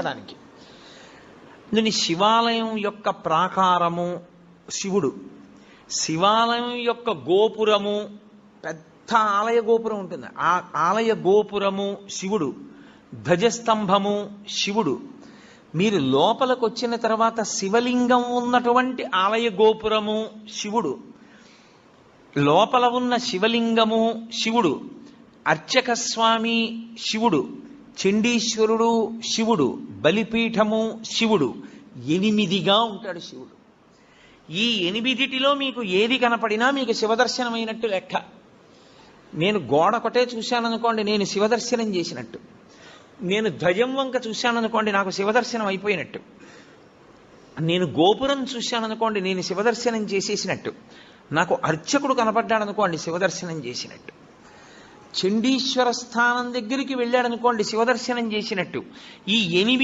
దానికి దీని శివాలయం యొక్క ప్రాకారము శివుడు, శివాలయం యొక్క గోపురము పెద్ద ఆలయ గోపురం ఉంటుంది. ఆ ఆలయ గోపురము శివుడు, ధ్వజస్తంభము శివుడు. మీరు లోపలికి వచ్చిన తర్వాత శివలింగం ఉన్నటువంటి ఆలయ గోపురము శివుడు, లోపల ఉన్న శివలింగము శివుడు, అర్చక స్వామి శివుడు, చండీశ్వరుడు శివుడు, బలిపీఠము శివుడు. 8గా ఉంటాడు శివుడు. ఈ 8టిలో మీకు ఏది కనపడినా మీకు శివదర్శనమైనట్టు లెక్క. నేను గోడకొటే చూశాననుకోండి, నేను శివదర్శనం చేసినట్టు. నేను ధ్వజం వంక చూశాననుకోండి, నాకు శివదర్శనం అయిపోయినట్టు. నేను గోపురం చూశాననుకోండి, నేను శివదర్శనం చేసేసినట్టు. నాకు అర్చకుడు కనపడ్డాడనుకోండి, శివదర్శనం చేసినట్టు. చండీశ్వర స్థానం దగ్గరికి వెళ్ళాడనుకోండి, శివదర్శనం చేసినట్టు. ఈ 8